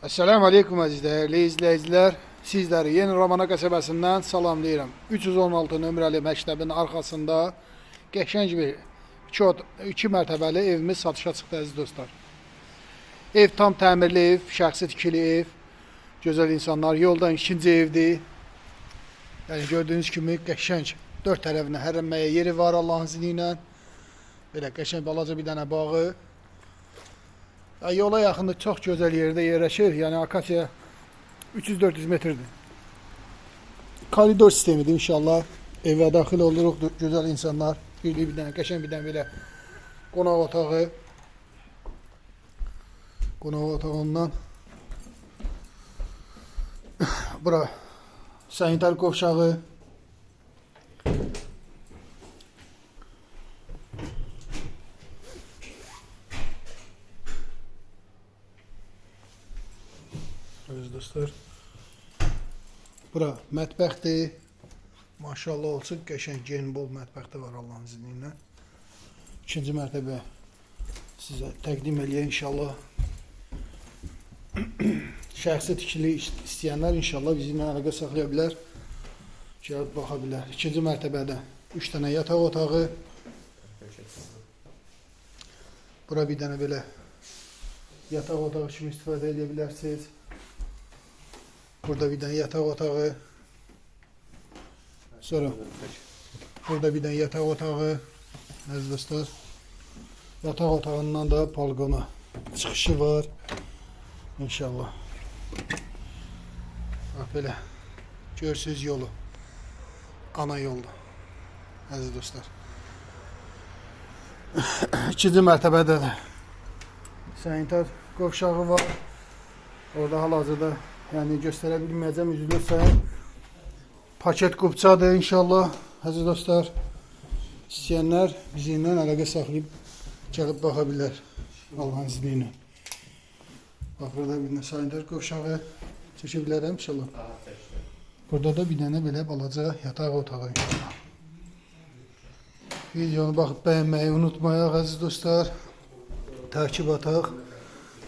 Esselamu Aleyküm aziz değerli izleyiciler. Sizleri Yeni Romana qəsəbəsindən salamlayıram. 316 nömrəli məktəbin arxasında qəşəng bir iki mərtəbəli evimiz satışa çıxdı əziz dostlar. Ev tam təmirli ev, şəxsi tikili ev. Gözəl insanlar, yoldan ikinci evdir. Yəni gördüyünüz kimi qəşəng dörd tərəfinə hərənməyə yeri var Allahın izni ilə. Belə qəşəng balaca bir dənə bağı. Yola yaxındır, çox gözəl yerdə yerləşir. Yəni Akasiya 300-400 metrdir. Koridor sistemidir inşallah. Evə daxil oluruq, gözəl insanlar. Bir dənə qəşəng bir dənə belə qonaq otağı. Qonaq otağından bura sanitar qovşağı. Evet dostlar. Bura mətbəxdir. Maşallah olsun, qəşəng gen bol mətbəxdə var Allahın izniyle. İkinci mərtəbə sizə təqdim eləyək inşallah. Şəxsi tikili istəyənlər inşallah bizimlə əlaqə saxlaya bilər. Gəlib baxa bilər. İkinci mərtəbədə 3 dənə yataq otağı. Bura bir dənə belə yataq otağı kimi istifadə edə bilərsiniz. Burada bir dənə yataq otağı. Sonra burada bir dənə yataq otağı. Əziz dostlar. Yataq otağından da balkona çıxışı var. İnşallah. Bax belə. Görsünüz yolu. Ana yolda. Əziz dostlar. İkinci mərtəbədə də sanitar qovşağı var. Orada hal-hazırda yani göstərə bilməyəcəm, üzülürsə paket qubçadır inşallah. Əziz dostlar, istəyənlər bizimlə əlaqə saxlayıb gəlib baxa bilər Allahın izni ilə. Bax, burada bir dənə sanitar qovşağı çəkə bilərəm inşallah. Burada da bir dənə belə balaca yataq otağı inşallah. Videonu baxıb bəyənməyi unutmayaq əziz dostlar. Takip ataq,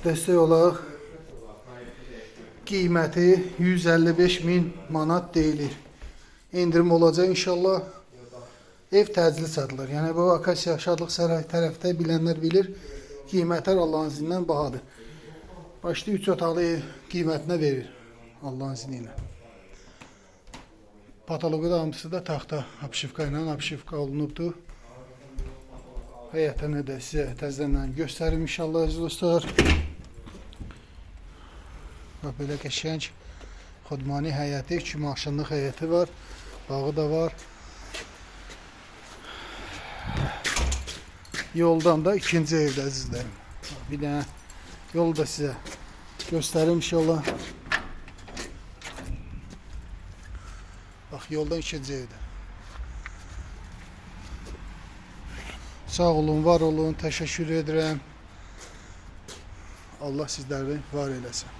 dəstək olaq. Qiyməti 155.000 manat deyilir. İndirim olacaq inşallah. Ev təcili satılır. Yəni bu Akasiya Şadlıq Sarayı tərəfdə bilənlər bilir. Qiymətlər Allahın iznindən bahadır. Başda 3 otaqlı ev qiymətinə verir Allahın izni ilə. Patoloqu da hamısı da taxta apşifka ilə apşifka olunubdur. Həyətini də sizə təzədən göstərim inşallah əziz dostlar. Bax, belə qəşəng xodmani həyəti, 2 maşınlıq həyəti var. Bağı da var. Yoldan da ikinci evdə əzizlərim. Bir dənə yolu da sizə göstərim inşallah. Bax, yoldan ikinci evdə. Sağ olun, var olun, təşəkkür edirəm. Allah sizləri var eləsin.